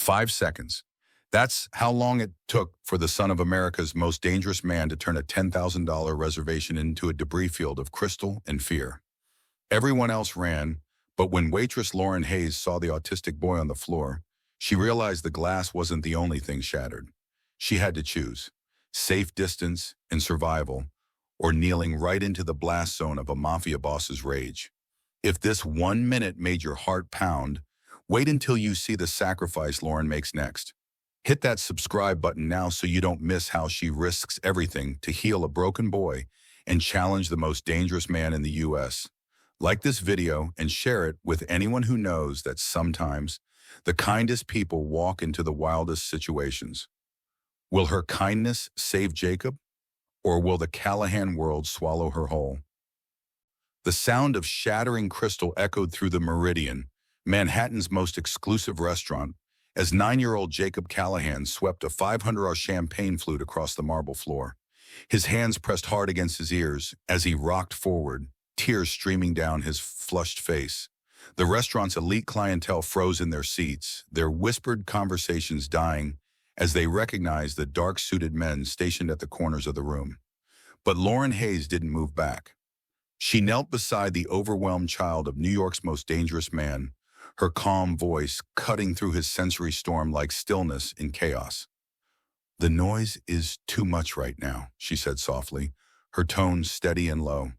5 seconds. That's how long it took for the son of America's most dangerous man to turn a $10,000 reservation into a debris field of crystal and fear. Everyone else ran, but when waitress Lauren Hayes saw the autistic boy on the floor, she realized the glass wasn't the only thing shattered. She had to choose safe distance and survival, or kneeling right into the blast zone of a mafia boss's rage. If this 1 minute made your heart pound, wait until you see the sacrifice Lauren makes next. Hit that subscribe button now so you don't miss how she risks everything to heal a broken boy and challenge the most dangerous man in the U.S. Like this video and share it with anyone who knows that sometimes the kindest people walk into the wildest situations. Will her kindness save Jacob, or will the Callahan world swallow her whole? The sound of shattering crystal echoed through the Meridian, Manhattan's most exclusive restaurant, as 9-year-old Jacob Callahan swept a 500-hour champagne flute across the marble floor. His hands pressed hard against his ears as he rocked forward, tears streaming down his flushed face. The restaurant's elite clientele froze in their seats, their whispered conversations dying as they recognized the dark-suited men stationed at the corners of the room. But Lauren Hayes didn't move back. She knelt beside the overwhelmed child of New York's most dangerous man, her calm voice cutting through his sensory storm like stillness in chaos. "The noise is too much right now," she said softly, her tone steady and low.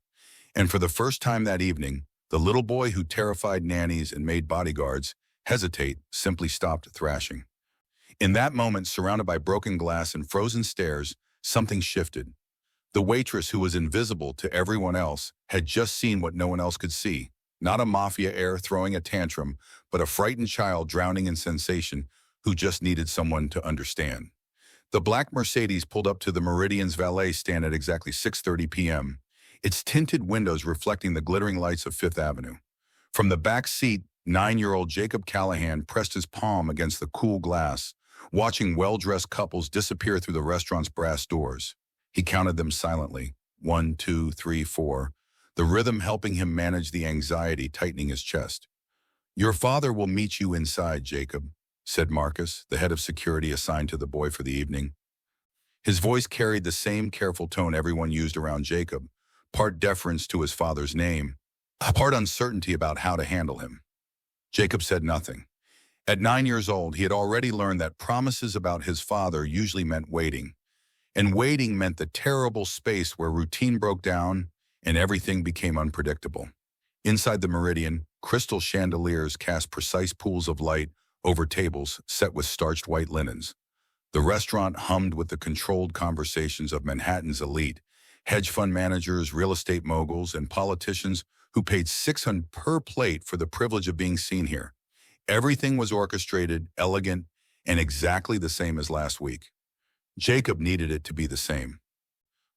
And for the first time that evening, the little boy who terrified nannies and made bodyguards hesitate simply stopped thrashing. In that moment, surrounded by broken glass and frozen stairs, something shifted. The waitress, who was invisible to everyone else, had just seen what no one else could see. Not a mafia heir throwing a tantrum, but a frightened child drowning in sensation who just needed someone to understand. The black Mercedes pulled up to the Meridian's valet stand at exactly 6:30 p.m., its tinted windows reflecting the glittering lights of Fifth Avenue. From the back seat, 9-year-old Jacob Callahan pressed his palm against the cool glass, watching well-dressed couples disappear through the restaurant's brass doors. He counted them silently, 1, 2, 3, 4, the rhythm helping him manage the anxiety tightening his chest. "Your father will meet you inside, Jacob," said Marcus, the head of security assigned to the boy for the evening. His voice carried the same careful tone everyone used around Jacob, part deference to his father's name, part uncertainty about how to handle him. Jacob said nothing. At 9 years old, he had already learned that promises about his father usually meant waiting, and waiting meant the terrible space where routine broke down and everything became unpredictable. Inside the Meridian, crystal chandeliers cast precise pools of light over tables set with starched white linens. The restaurant hummed with the controlled conversations of Manhattan's elite, hedge fund managers, real estate moguls, and politicians who paid $600 per plate for the privilege of being seen here. Everything was orchestrated, elegant, and exactly the same as last week. Jacob needed it to be the same.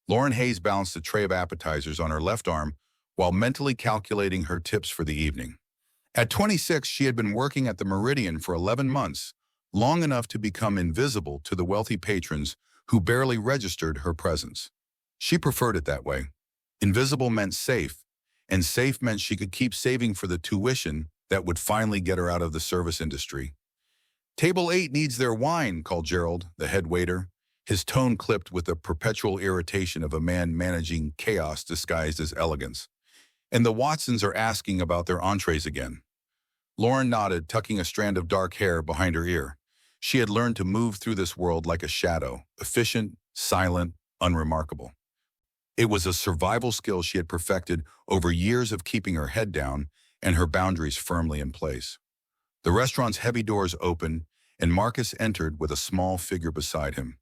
Lauren Hayes balanced a tray of appetizers on her left arm while mentally calculating her tips for the evening. At 26, she had been working at the Meridian for 11 months, long enough to become invisible to the wealthy patrons who barely registered her presence. She preferred it that way. Invisible meant safe, and safe meant she could keep saving for the tuition that would finally get her out of the service industry. "Table 8 needs their wine," called Gerald, the head waiter, his tone clipped with the perpetual irritation of a man managing chaos disguised as elegance. "And the Watsons are asking about their entrees again." Lauren nodded, tucking a strand of dark hair behind her ear. She had learned to move through this world like a shadow, efficient, silent, unremarkable. It was a survival skill she had perfected over years of keeping her head down and her boundaries firmly in place. The restaurant's heavy doors opened, and Marcus entered with a small figure beside him.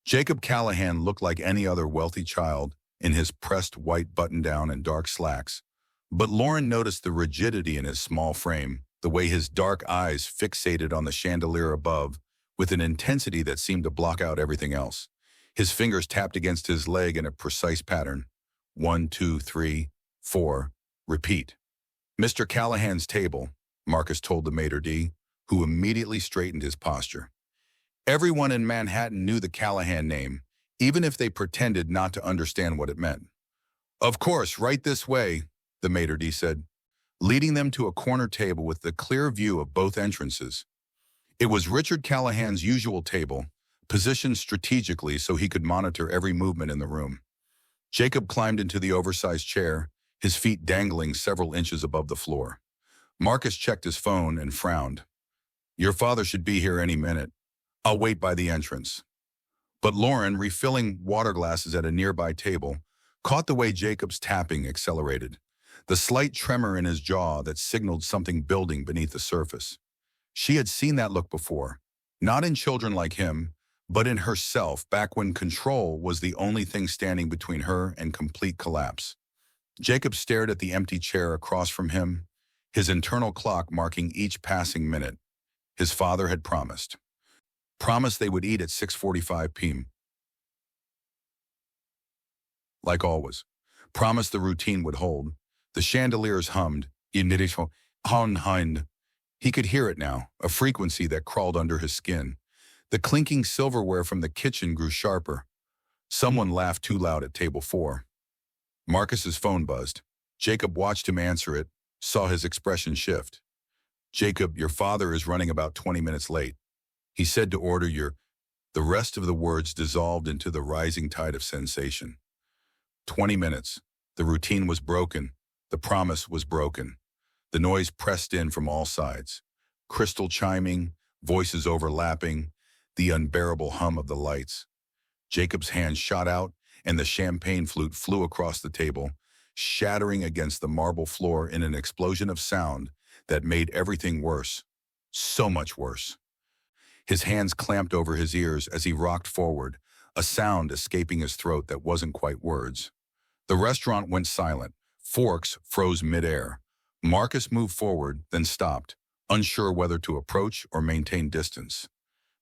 Jacob Callahan looked like any other wealthy child in his pressed white button-down and dark slacks, but Lauren noticed the rigidity in his small frame, the way his dark eyes fixated on the chandelier above with an intensity that seemed to block out everything else. His fingers tapped against his leg in a precise pattern. 1, 2, 3, 4, repeat. "Mr. Callahan's table," Marcus told the maitre d', who immediately straightened his posture. Everyone in Manhattan knew the Callahan name, even if they pretended not to understand what it meant. "Of course, right this way," the maitre d' said, leading them to a corner table with the clear view of both entrances. It was Richard Callahan's usual table, positioned strategically so he could monitor every movement in the room. Jacob climbed into the oversized chair, his feet dangling several inches above the floor. Marcus checked his phone and frowned. "Your father should be here any minute. I'll wait by the entrance." But Lauren, refilling water glasses at a nearby table, caught the way Jacob's tapping accelerated, the slight tremor in his jaw that signaled something building beneath the surface. She had seen that look before, not in children like him, but in herself back when control was the only thing standing between her and complete collapse. Jacob stared at the empty chair across from him, his internal clock marking each passing minute. His father had promised. Promised they would eat at 6:45 p.m. Like always. Promised the routine would hold. The chandeliers hummed. He could hear it now, a frequency that crawled under his skin. The clinking silverware from the kitchen grew sharper. Someone laughed too loud at table 4. Marcus's phone buzzed. Jacob watched him answer it, saw his expression shift. "Jacob, your father is running about 20 minutes late. He said to order your—" The rest of the words dissolved into the rising tide of sensation. 20 minutes. The routine was broken. The promise was broken. The noise pressed in from all sides. Crystal chiming, voices overlapping, the unbearable hum of the lights. Jacob's hand shot out, and the champagne flute flew across the table, shattering against the marble floor in an explosion of sound that made everything worse. So much worse. His hands clamped over his ears as he rocked forward, a sound escaping his throat that wasn't quite words. The restaurant went silent. Forks froze midair. Marcus moved forward, then stopped, unsure whether to approach or maintain distance.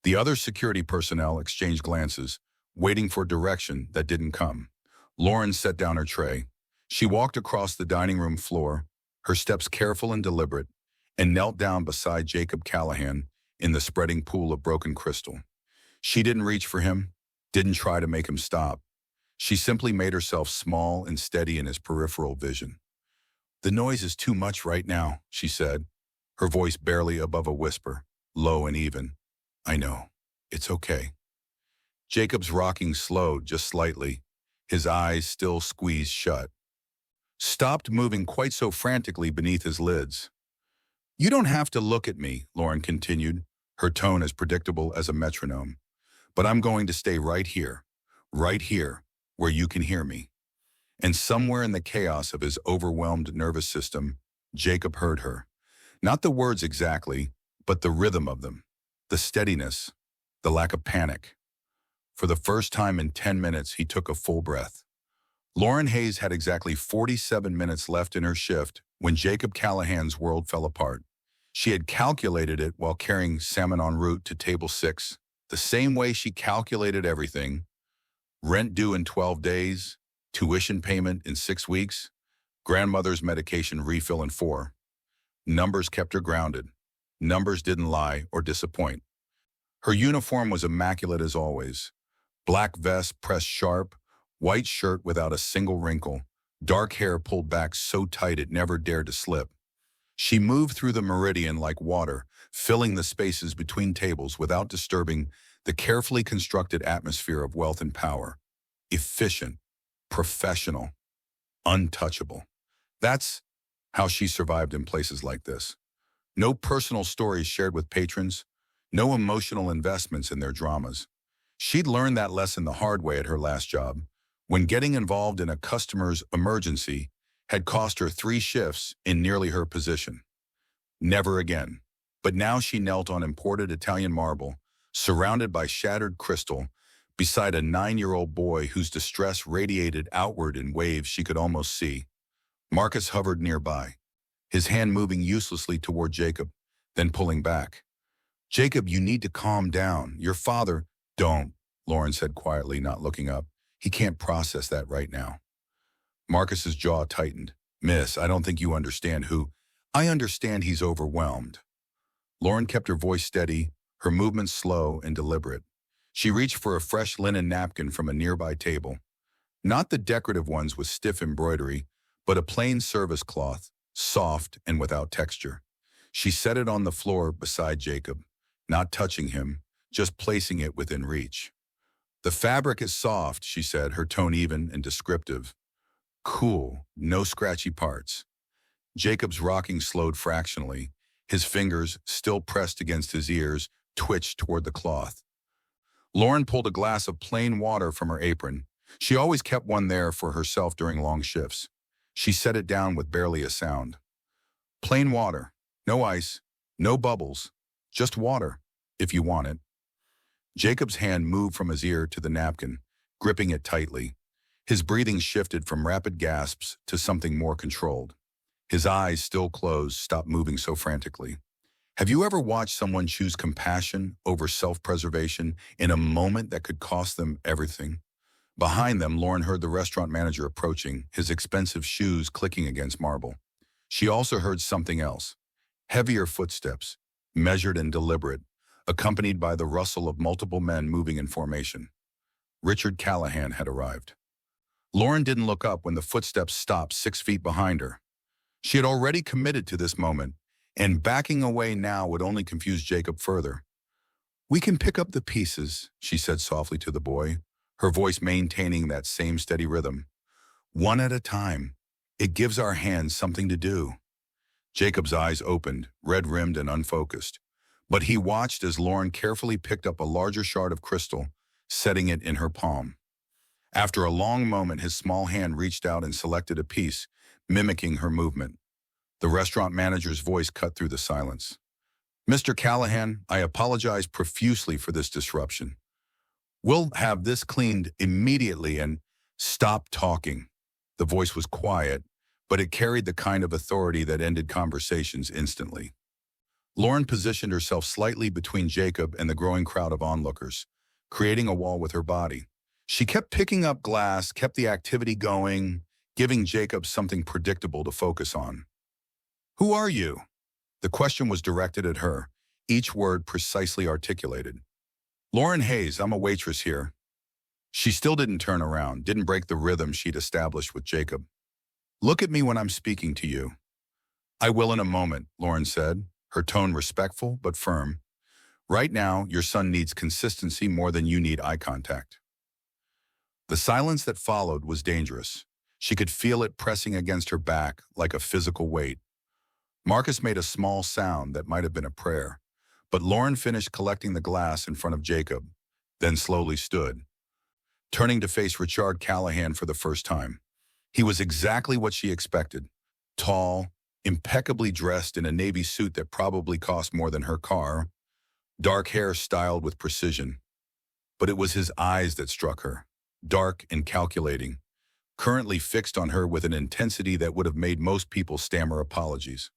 The other security personnel exchanged glances, waiting for direction that didn't come. Lauren set down her tray. She walked across the dining room floor, her steps careful and deliberate, and knelt down beside Jacob Callahan in the spreading pool of broken crystal. She didn't reach for him, didn't try to make him stop. She simply made herself small and steady in his peripheral vision. "The noise is too much right now," she said, her voice barely above a whisper, low and even. "I know. It's okay." Jacob's rocking slowed just slightly, his eyes still squeezed shut. Stopped moving quite so frantically beneath his lids. "You don't have to look at me," Lauren continued, her tone as predictable as a metronome. "But I'm going to stay right here, where you can hear me." And somewhere in the chaos of his overwhelmed nervous system, Jacob heard her. Not the words exactly, but the rhythm of them, the steadiness, the lack of panic. For the first time in 10 minutes, he took a full breath. Lauren Hayes had exactly 47 minutes left in her shift when Jacob Callahan's world fell apart. She had calculated it while carrying salmon en route to table 6, the same way she calculated everything: rent due in 12 days, tuition payment in 6 weeks, grandmother's medication refill in 4. Numbers kept her grounded. Numbers didn't lie or disappoint. Her uniform was immaculate as always. Black vest pressed sharp, white shirt without a single wrinkle, dark hair pulled back so tight it never dared to slip. She moved through the meridian like water, filling the spaces between tables without disturbing the carefully constructed atmosphere of wealth and power. Efficient, professional, untouchable. That's how she survived in places like this. No personal stories shared with patrons, no emotional investments in their dramas. She'd learned that lesson the hard way at her last job, when getting involved in a customer's emergency had cost her 3 shifts in nearly her position. Never again. But now she knelt on imported Italian marble, surrounded by shattered crystal, beside a 9-year-old boy whose distress radiated outward in waves she could almost see. Marcus hovered nearby, his hand moving uselessly toward Jacob, then pulling back. "Jacob, you need to calm down. Your father—" "Don't," Lauren said quietly, not looking up. "He can't process that right now." Marcus's jaw tightened. "Miss, I don't think you understand who—" "I understand he's overwhelmed." Lauren kept her voice steady, her movements slow and deliberate. She reached for a fresh linen napkin from a nearby table. Not the decorative ones with stiff embroidery, but a plain service cloth, soft and without texture. She set it on the floor beside Jacob, not touching him, just placing it within reach. The fabric is soft, she said, her tone even and descriptive. Cool, no scratchy parts. Jacob's rocking slowed fractionally. His fingers, still pressed against his ears, twitched toward the cloth. Lauren pulled a glass of plain water from her apron. She always kept one there for herself during long shifts. She set it down with barely a sound. Plain water, no ice, no bubbles, just water, if you want it. Jacob's hand moved from his ear to the napkin, gripping it tightly. His breathing shifted from rapid gasps to something more controlled. His eyes, still closed, stopped moving so frantically. Have you ever watched someone choose compassion over self-preservation in a moment that could cost them everything? Behind them, Lauren heard the restaurant manager approaching, his expensive shoes clicking against marble. She also heard something else. Heavier footsteps, measured and deliberate, accompanied by the rustle of multiple men moving in formation. Richard Callahan had arrived. Lauren didn't look up when the footsteps stopped 6 feet behind her. She had already committed to this moment, and backing away now would only confuse Jacob further. "We can pick up the pieces," she said softly to the boy, her voice maintaining that same steady rhythm. "One at a time. It gives our hands something to do." Jacob's eyes opened, red-rimmed and unfocused. But he watched as Lauren carefully picked up a larger shard of crystal, setting it in her palm. After a long moment, his small hand reached out and selected a piece, mimicking her movement. The restaurant manager's voice cut through the silence. "Mr. Callahan, I apologize profusely for this disruption. We'll have this cleaned immediately and stop talking." The voice was quiet, but it carried the kind of authority that ended conversations instantly. Lauren positioned herself slightly between Jacob and the growing crowd of onlookers, creating a wall with her body. She kept picking up glass, kept the activity going, giving Jacob something predictable to focus on. "Who are you?" The question was directed at her, each word precisely articulated. "Lauren Hayes, I'm a waitress here." She still didn't turn around, didn't break the rhythm she'd established with Jacob. "Look at me when I'm speaking to you." "I will in a moment," Lauren said, her tone respectful but firm. "Right now, your son needs consistency more than you need eye contact." The silence that followed was dangerous. She could feel it pressing against her back like a physical weight. Marcus made a small sound that might have been a prayer, but Lauren finished collecting the glass in front of Jacob, then slowly stood, turning to face Richard Callahan for the first time. He was exactly what she expected. Tall, impeccably dressed in a navy suit that probably cost more than her car, dark hair styled with precision. But it was his eyes that struck her, dark and calculating, currently fixed on her with an intensity that would have made most people stammer apologies.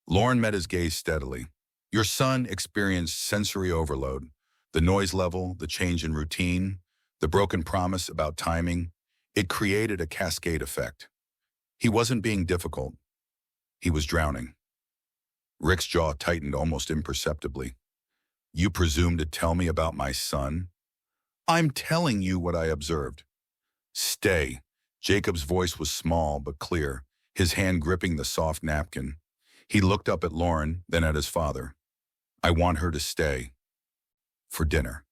Lauren met his gaze steadily. "Your son experienced sensory overload, the noise level, the change in routine, the broken promise about timing. It created a cascade effect. He wasn't being difficult. He was drowning." Rick's jaw tightened almost imperceptibly. "You presume to tell me about my son?" "I'm telling you what I observed." "Stay." Jacob's voice was small but clear, his hand gripping the soft napkin. He looked up at Lauren, then at his father. "I want her to stay. For dinner."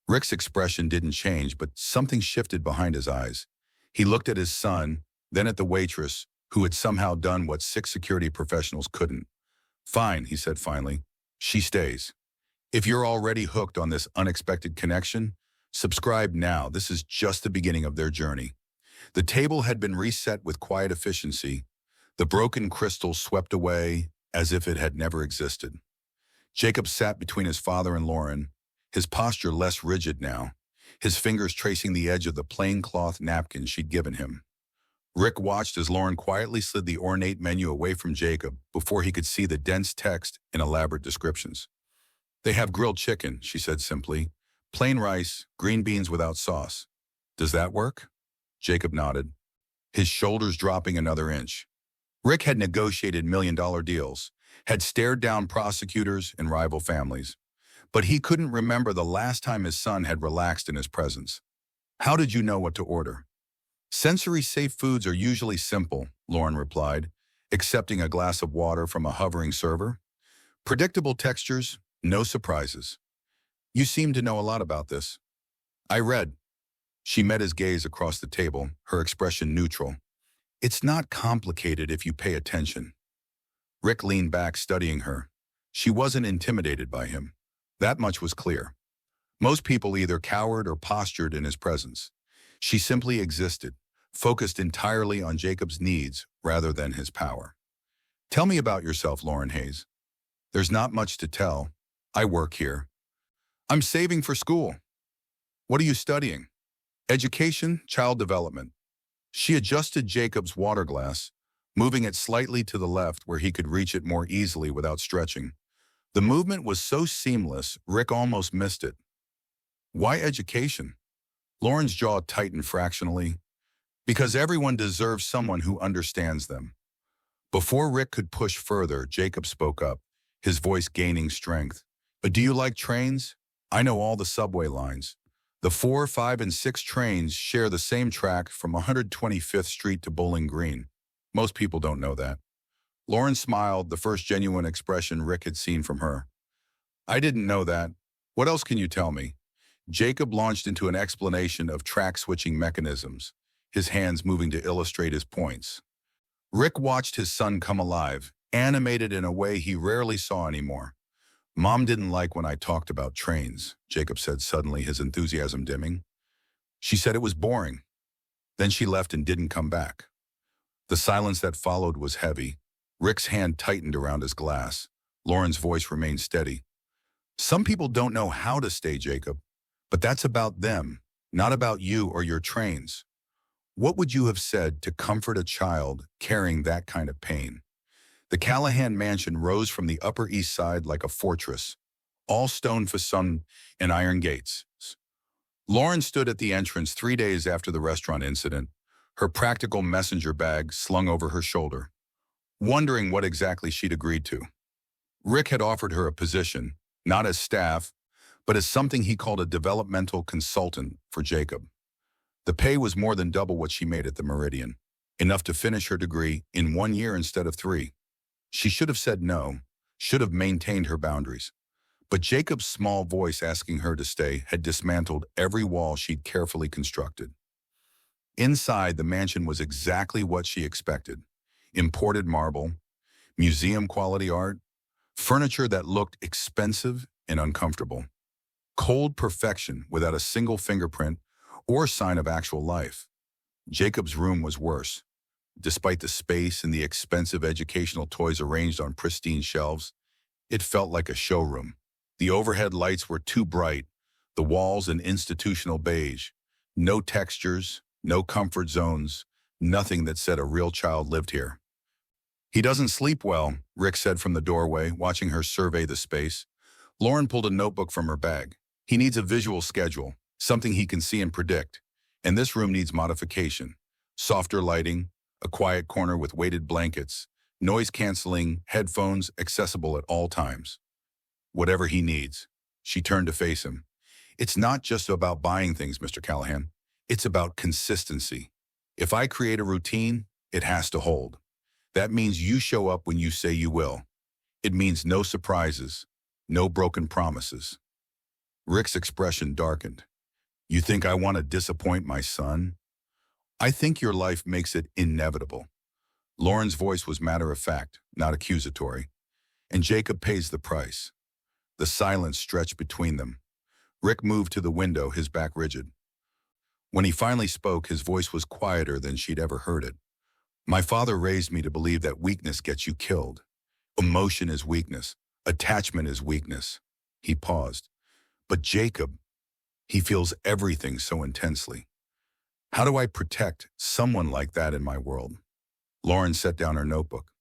Rick's expression didn't change, but something shifted behind his eyes. He looked at his son, then at the waitress, who had somehow done what 6 security professionals couldn't. "Fine," he said finally. "She stays. If you're already hooked on this unexpected connection, subscribe now. This is just the beginning of their journey." The table had been reset with quiet efficiency, the broken crystal swept away as if it had never existed. Jacob sat between his father and Lauren, his posture less rigid now, his fingers tracing the edge of the plain cloth napkin she'd given him. Rick watched as Lauren quietly slid the ornate menu away from Jacob before he could see the dense text and elaborate descriptions. "They have grilled chicken," she said simply. "Plain rice, green beans without sauce. Does that work?" Jacob nodded, his shoulders dropping another inch. Rick had negotiated million-dollar deals, had stared down prosecutors and rival families, but he couldn't remember the last time his son had relaxed in his presence. "How did you know what to order?" "Sensory-safe foods are usually simple," Lauren replied, accepting a glass of water from a hovering server. "Predictable textures, No surprises. You seem to know a lot about this. I read. She met his gaze across the table, her expression neutral. It's not complicated if you pay attention. Rick leaned back, studying her. She wasn't intimidated by him. That much was clear. Most people either cowered or postured in his presence. She simply existed, focused entirely on Jacob's needs rather than his power. Tell me about yourself, Lauren Hayes. There's not much to tell. I work here. I'm saving for school. What are you studying? Education, child development. She adjusted Jacob's water glass, moving it slightly to the left where he could reach it more easily without stretching. The movement was so seamless, Rick almost missed it. Why education? Lauren's jaw tightened fractionally. Because everyone deserves someone who understands them. Before Rick could push further, Jacob spoke up, his voice gaining strength. But do you like trains? I know all the subway lines. The 4, 5, and 6 trains share the same track from 125th Street to Bowling Green. Most people don't know that. Lauren smiled, the first genuine expression Rick had seen from her. I didn't know that. What else can you tell me? Jacob launched into an explanation of track-switching mechanisms, his hands moving to illustrate his points. Rick watched his son come alive, animated in a way he rarely saw anymore. Mom didn't like when I talked about trains, Jacob said suddenly, his enthusiasm dimming. She said it was boring. Then she left and didn't come back. The silence that followed was heavy. Rick's hand tightened around his glass. Lauren's voice remained steady. Some people don't know how to stay, Jacob, but that's about them, not about you or your trains. What would you have said to comfort a child carrying that kind of pain? The Callahan mansion rose from the Upper East Side like a fortress, all stone facade and iron gates. Lauren stood at the entrance 3 days after the restaurant incident, her practical messenger bag slung over her shoulder, wondering what exactly she'd agreed to. Rick had offered her a position, not as staff, but as something he called a developmental consultant for Jacob. The pay was more than double what she made at the Meridian, enough to finish her degree in 1 year instead of 3. She should have said no, should have maintained her boundaries. But Jacob's small voice asking her to stay had dismantled every wall she'd carefully constructed. Inside, the mansion was exactly what she expected. Imported marble, museum-quality art, furniture that looked expensive and uncomfortable. Cold perfection without a single fingerprint or sign of actual life. Jacob's room was worse. Despite the space and the expensive educational toys arranged on pristine shelves, it felt like a showroom. The overhead lights were too bright, the walls an institutional beige. No textures, no comfort zones, nothing that said a real child lived here. He doesn't sleep well, Rick said from the doorway, watching her survey the space. Lauren pulled a notebook from her bag. He needs a visual schedule, something he can see and predict. And this room needs modification. Softer lighting, a quiet corner with weighted blankets, noise-canceling, headphones accessible at all times. Whatever he needs. She turned to face him. It's not just about buying things, Mr. Callahan. It's about consistency. If I create a routine, it has to hold. That means you show up when you say you will. It means no surprises, no broken promises. Rick's expression darkened. You think I want to disappoint my son? I think your life makes it inevitable. Lauren's voice was matter-of-fact, not accusatory. And Jacob pays the price. The silence stretched between them. Rick moved to the window, his back rigid. When he finally spoke, his voice was quieter than she'd ever heard it. My father raised me to believe that weakness gets you killed. Emotion is weakness. Attachment is weakness. He paused. But Jacob, he feels everything so intensely. How do I protect someone like that in my world? Lauren set down her notebook.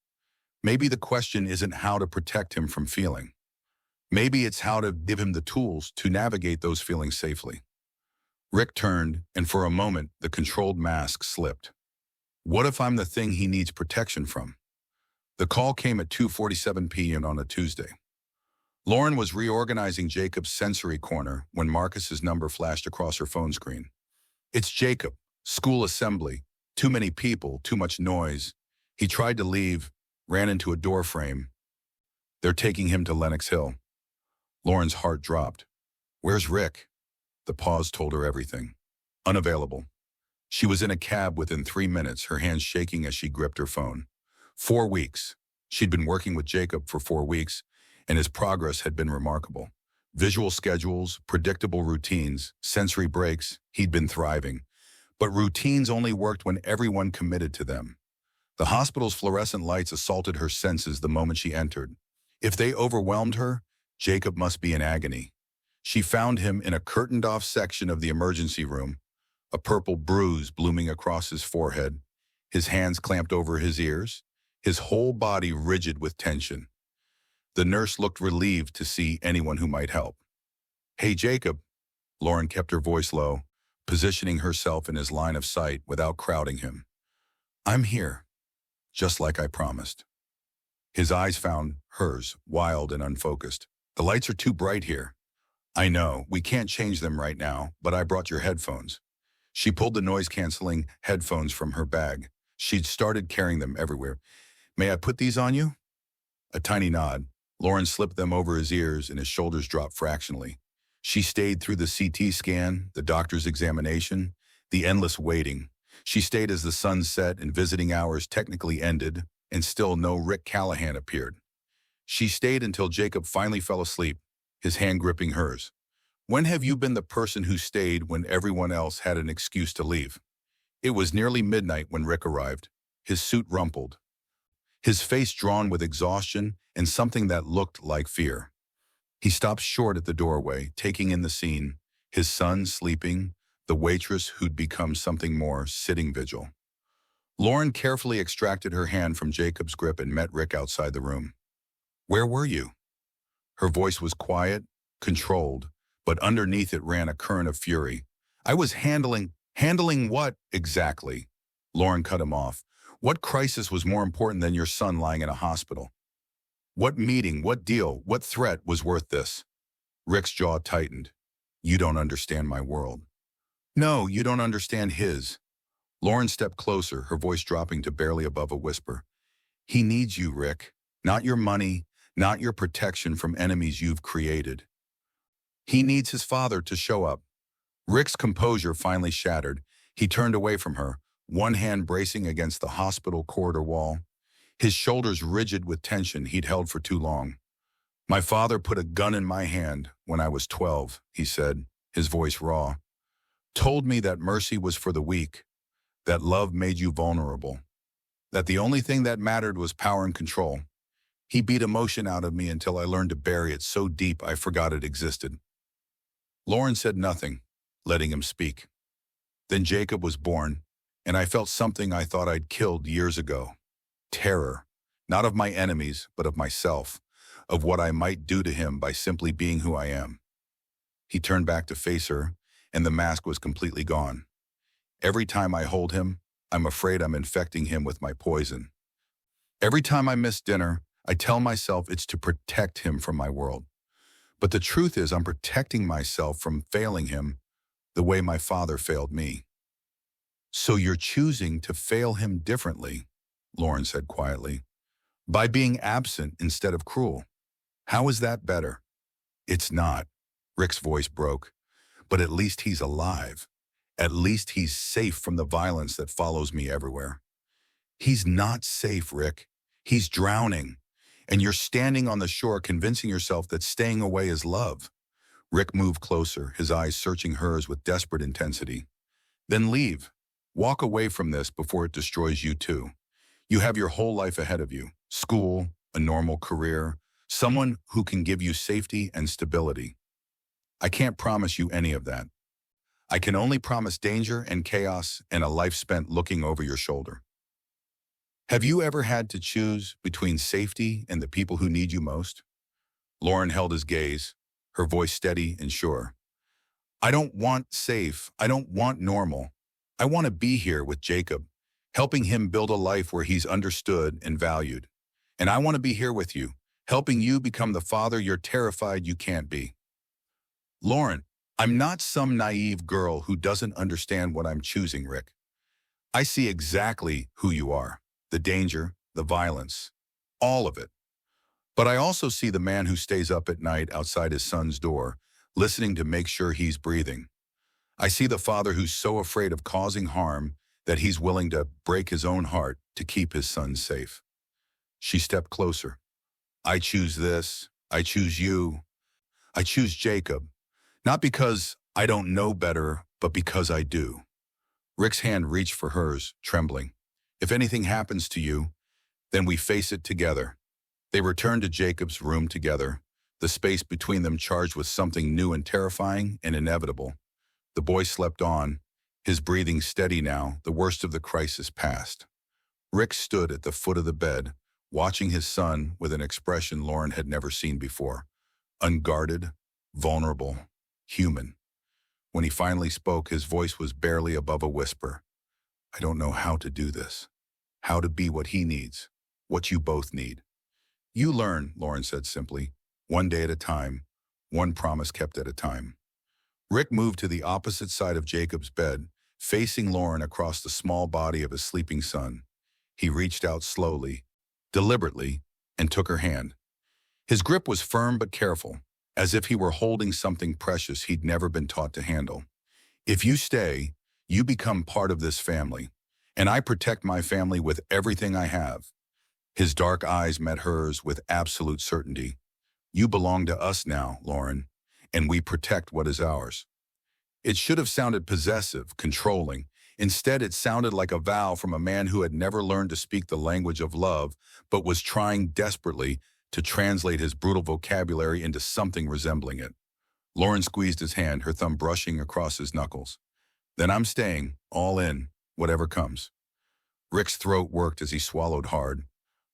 Maybe the question isn't how to protect him from feeling. Maybe it's how to give him the tools to navigate those feelings safely. Rick turned, and for a moment, the controlled mask slipped. What if I'm the thing he needs protection from? The call came at 2:47 p.m. on a Tuesday. Lauren was reorganizing Jacob's sensory corner when Marcus's number flashed across her phone screen. It's Jacob, school assembly, too many people, too much noise. He tried to leave, ran into a door frame. They're taking him to Lenox Hill. Lauren's heart dropped. Where's Rick? The pause told her everything. Unavailable. She was in a cab within 3 minutes, her hands shaking as she gripped her phone. 4 weeks. She'd been working with Jacob for 4 weeks, and his progress had been remarkable. Visual schedules, predictable routines, sensory breaks, he'd been thriving. But routines only worked when everyone committed to them. The hospital's fluorescent lights assaulted her senses the moment she entered. If they overwhelmed her, Jacob must be in agony. She found him in a curtained-off section of the emergency room, a purple bruise blooming across his forehead, his hands clamped over his ears, his whole body rigid with tension. The nurse looked relieved to see anyone who might help. Hey, Jacob. Lauren kept her voice low, positioning herself in his line of sight without crowding him. I'm here, just like I promised. His eyes found hers, wild and unfocused. The lights are too bright here. I know, we can't change them right now, but I brought your headphones. She pulled the noise-canceling headphones from her bag. She'd started carrying them everywhere. May I put these on you? A tiny nod. Lauren slipped them over his ears and his shoulders dropped fractionally. She stayed through the CT scan, the doctor's examination, the endless waiting. She stayed as the sun set and visiting hours technically ended, and still no Rick Callahan appeared. She stayed until Jacob finally fell asleep, his hand gripping hers. When have you been the person who stayed when everyone else had an excuse to leave? It was nearly midnight when Rick arrived, his suit rumpled, his face drawn with exhaustion and something that looked like fear. He stopped short at the doorway, taking in the scene, his son sleeping, the waitress who'd become something more, sitting vigil. Lauren carefully extracted her hand from Jacob's grip and met Rick outside the room. Where were you? Her voice was quiet, controlled, but underneath it ran a current of fury. I was handling what exactly? Lauren cut him off. What crisis was more important than your son lying in a hospital? What meeting, what deal, what threat was worth this? Rick's jaw tightened. You don't understand my world. No, you don't understand his. Lauren stepped closer, her voice dropping to barely above a whisper. He needs you, Rick. Not your money, not your protection from enemies you've created. He needs his father to show up. Rick's composure finally shattered. He turned away from her, one hand bracing against the hospital corridor wall, his shoulders rigid with tension he'd held for too long. My father put a gun in my hand when I was 12, he said, his voice raw. Told me that mercy was for the weak, that love made you vulnerable, that the only thing that mattered was power and control. He beat emotion out of me until I learned to bury it so deep I forgot it existed. Lauren said nothing, letting him speak. Then Jacob was born, and I felt something I thought I'd killed years ago. Terror, not of my enemies, but of myself, of what I might do to him by simply being who I am. He turned back to face her, and the mask was completely gone. Every time I hold him, I'm afraid I'm infecting him with my poison. Every time I miss dinner, I tell myself it's to protect him from my world. But the truth is I'm protecting myself from failing him the way my father failed me. So you're choosing to fail him differently, Lauren said quietly, by being absent instead of cruel. How is that better? It's not. Rick's voice broke. But at least he's alive. At least he's safe from the violence that follows me everywhere. He's not safe, Rick. He's drowning. And you're standing on the shore convincing yourself that staying away is love. Rick moved closer, his eyes searching hers with desperate intensity. Then leave. Walk away from this before it destroys you too. You have your whole life ahead of you. School, a normal career, someone who can give you safety and stability. I can't promise you any of that. I can only promise danger and chaos and a life spent looking over your shoulder. Have you ever had to choose between safety and the people who need you most? Lauren held his gaze, her voice steady and sure. I don't want safe. I don't want normal. I want to be here with Jacob, helping him build a life where he's understood and valued. And I want to be here with you, helping you become the father you're terrified you can't be. Lauren, I'm not some naive girl who doesn't understand what I'm choosing, Rick. I see exactly who you are, the danger, the violence, all of it. But I also see the man who stays up at night outside his son's door, listening to make sure he's breathing. I see the father who's so afraid of causing harm that he's willing to break his own heart to keep his son safe. She stepped closer. I choose this. I choose you. I choose Jacob. Not because I don't know better, but because I do. Rick's hand reached for hers, trembling. If anything happens to you, then we face it together. They returned to Jacob's room together, the space between them charged with something new and terrifying and inevitable. The boy slept on, his breathing steady now, the worst of the crisis past. Rick stood at the foot of the bed, watching his son with an expression Lauren had never seen before. Unguarded, vulnerable, human. When he finally spoke, his voice was barely above a whisper. I don't know how to do this. How to be what he needs, what you both need. You learn, Lauren said simply, one day at a time, one promise kept at a time. Rick moved to the opposite side of Jacob's bed, facing Lauren across the small body of his sleeping son. He reached out slowly, deliberately, and took her hand. His grip was firm but careful, as if he were holding something precious he'd never been taught to handle. If you stay, you become part of this family, and I protect my family with everything I have. His dark eyes met hers with absolute certainty. You belong to us now, Lauren, and we protect what is ours. It should have sounded possessive, controlling. Instead, it sounded like a vow from a man who had never learned to speak the language of love, but was trying desperately to translate his brutal vocabulary into something resembling it. Lauren squeezed his hand, her thumb brushing across his knuckles. Then I'm staying, all in, whatever comes. Rick's throat worked as he swallowed hard.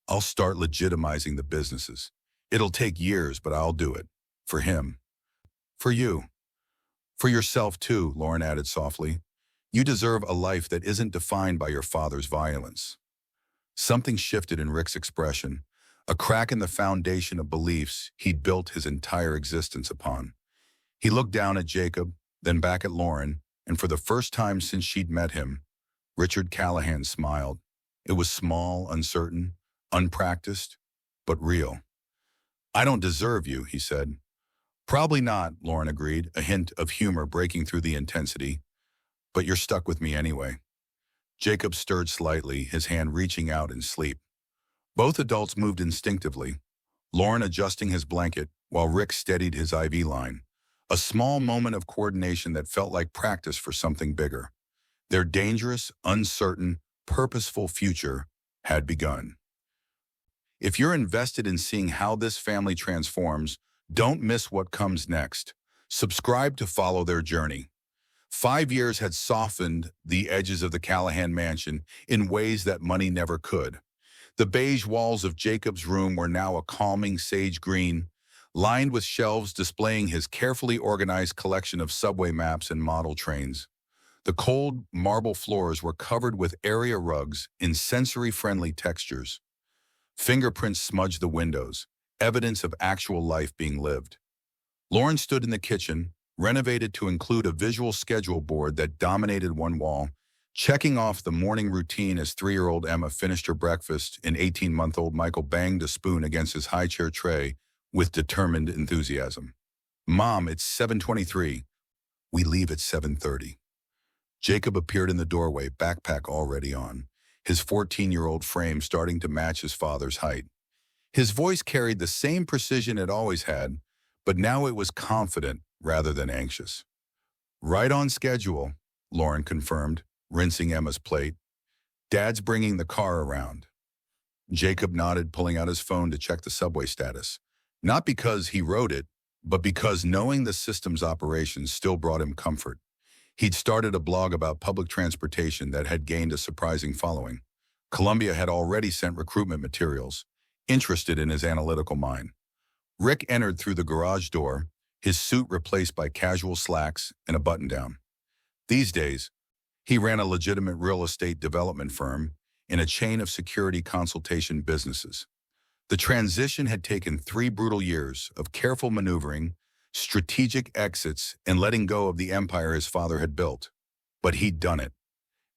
I'll start legitimizing the businesses. It'll take years, but I'll do it. For him. For you. For yourself too, Lauren added softly. You deserve a life that isn't defined by your father's violence. Something shifted in Rick's expression, a crack in the foundation of beliefs he'd built his entire existence upon. He looked down at Jacob, then back at Lauren, and for the first time since she'd met him, Richard Callahan smiled. It was small, uncertain, unpracticed, but real. I don't deserve you, he said. Probably not, Lauren agreed, a hint of humor breaking through the intensity. But you're stuck with me anyway. Jacob stirred slightly, his hand reaching out in sleep. Both adults moved instinctively, Lauren adjusting his blanket while Rick steadied his IV line. A small moment of coordination that felt like practice for something bigger. Their dangerous, uncertain, purposeful future had begun. If you're invested in seeing how this family transforms, don't miss what comes next. Subscribe to follow their journey. 5 years had softened the edges of the Callahan mansion in ways that money never could. The beige walls of Jacob's room were now a calming sage green, lined with shelves displaying his carefully organized collection of subway maps and model trains. The cold marble floors were covered with area rugs in sensory-friendly textures. Fingerprints smudged the windows, evidence of actual life being lived. Lauren stood in the kitchen, renovated to include a visual schedule board that dominated one wall, checking off the morning routine as 3-year-old Emma finished her breakfast and 18-month-old Michael banged a spoon against his high-chair tray with determined enthusiasm. Mom, it's 7:23. We leave at 7:30. Jacob appeared in the doorway, backpack already on, his 14-year-old frame starting to match his father's height. His voice carried the same precision it always had, but now it was confident rather than anxious. Right on schedule, Lauren confirmed, rinsing Emma's plate. Dad's bringing the car around. Jacob nodded, pulling out his phone to check the subway status. Not because he wrote it, but because knowing the system's operations still brought him comfort. He'd started a blog about public transportation that had gained a surprising following. Columbia had already sent recruitment materials, interested in his analytical mind. Rick entered through the garage door, his suit replaced by casual slacks and a button-down. These days, he ran a legitimate real estate development firm in a chain of security consultation businesses. The transition had taken 3 brutal years of careful maneuvering, strategic exits, and letting go of the empire his father had built. But he'd done it.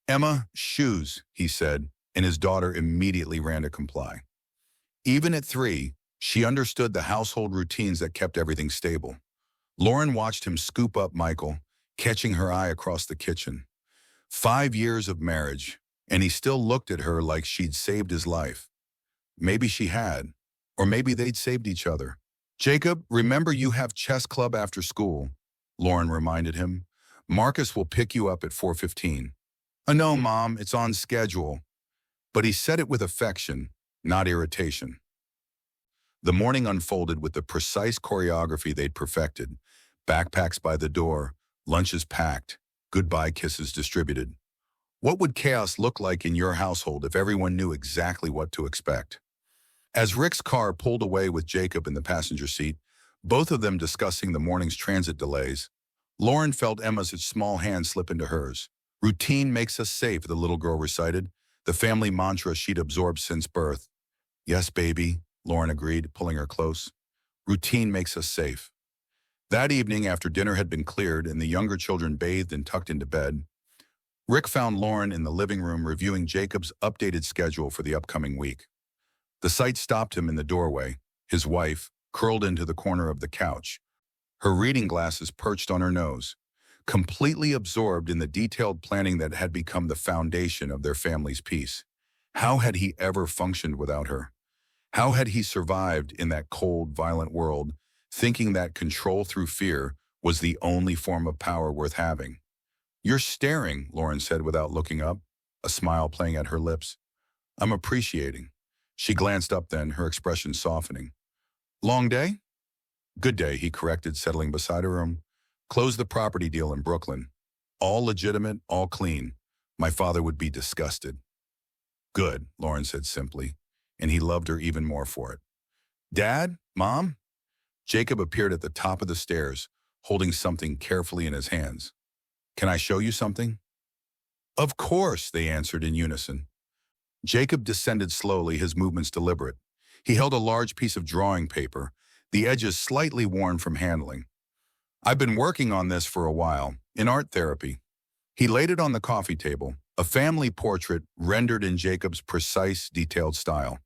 Emma, shoes, he said, and his daughter immediately ran to comply. Even at 3, She understood the household routines that kept everything stable. Lauren watched him scoop up Michael, catching her eye across the kitchen. 5 years of marriage, and he still looked at her like she'd saved his life. Maybe she had, or maybe they'd saved each other. Jacob, remember you have chess club after school, Lauren reminded him. Marcus will pick you up at 4:15. No, Mom, it's on schedule. But he said it with affection, not irritation. The morning unfolded with the precise choreography they'd perfected. Backpacks by the door, lunches packed, goodbye kisses distributed. What would chaos look like in your household if everyone knew exactly what to expect? As Rick's car pulled away with Jacob in the passenger seat, both of them discussing the morning's transit delays, Lauren felt Emma's small hand slip into hers. Routine makes us safe, the little girl recited, the family mantra she'd absorbed since birth. Yes, baby, Lauren agreed, pulling her close. Routine makes us safe. That evening, after dinner had been cleared and the younger children bathed and tucked into bed, Rick found Lauren in the living room reviewing Jacob's updated schedule for the upcoming week. The sight stopped him in the doorway, his wife, curled into the corner of the couch, her reading glasses perched on her nose, completely absorbed in the detailed planning that had become the foundation of their family's peace. How had he ever functioned without her? How had he survived in that cold, violent world, thinking that control through fear was the only form of power worth having? You're staring, Lauren said without looking up, a smile playing at her lips. I'm appreciating. She glanced up then, her expression softening. Long day? Good day, he corrected, settling beside her. Closed the property deal in Brooklyn. All legitimate, all clean. My father would be disgusted. Good, Lauren said simply, and he loved her even more for it. Dad? Mom? Jacob appeared at the top of the stairs, holding something carefully in his hands. Can I show you something? Of course, they answered in unison. Jacob descended slowly, his movements deliberate. He held a large piece of drawing paper, the edges slightly worn from handling. I've been working on this for a while, in art therapy. He laid it on the coffee table, a family portrait rendered in Jacob's precise, detailed style.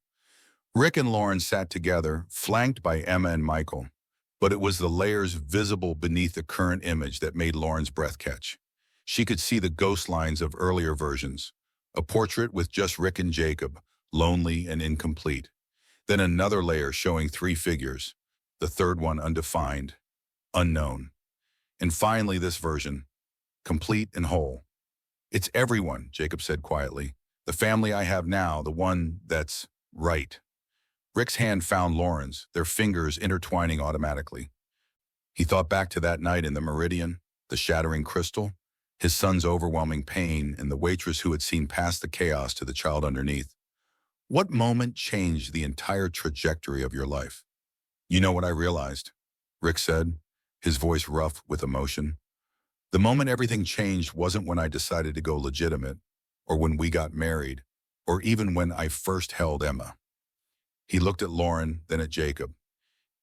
Rick and Lauren sat together, flanked by Emma and Michael, but it was the layers visible beneath the current image that made Lauren's breath catch. She could see the ghost lines of earlier versions, a portrait with just Rick and Jacob, lonely and incomplete. Then another layer showing 3 figures, the third one undefined, unknown. And finally this version, complete and whole. It's everyone, Jacob said quietly. The family I have now, the one that's right. Rick's hand found Lauren's, their fingers intertwining automatically. He thought back to that night in the Meridian, the shattering crystal, his son's overwhelming pain, and the waitress who had seen past the chaos to the child underneath. What moment changed the entire trajectory of your life? You know what I realized, Rick said, his voice rough with emotion. The moment everything changed wasn't when I decided to go legitimate, or when we got married, or even when I first held Emma. He looked at Lauren, then at Jacob.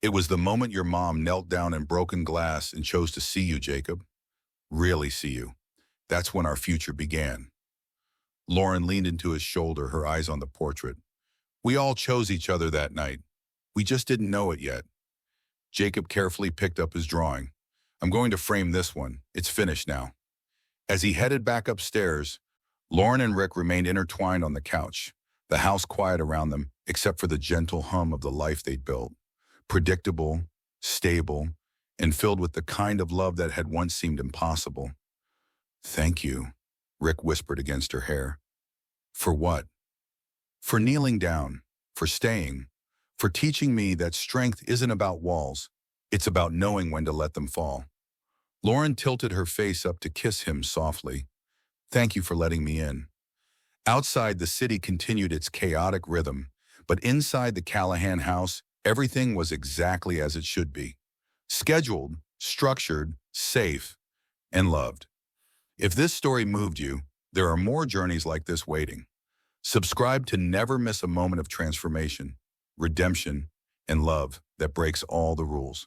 It was the moment your mom knelt down in broken glass and chose to see you, Jacob. Really see you. That's when our future began. Lauren leaned into his shoulder, her eyes on the portrait. We all chose each other that night. We just didn't know it yet. Jacob carefully picked up his drawing. I'm going to frame this one. It's finished now. As he headed back upstairs, Lauren and Rick remained intertwined on the couch, the house quiet around them, except for the gentle hum of the life they'd built. Predictable, stable, and filled with the kind of love that had once seemed impossible. Thank you, Rick whispered against her hair. For what? For kneeling down, for staying, for teaching me that strength isn't about walls, it's about knowing when to let them fall. Lauren tilted her face up to kiss him softly. Thank you for letting me in. Outside, the city continued its chaotic rhythm, but inside the Callahan house, everything was exactly as it should be. Scheduled, structured, safe, and loved. If this story moved you, there are more journeys like this waiting. Subscribe to never miss a moment of transformation, redemption, and love that breaks all the rules.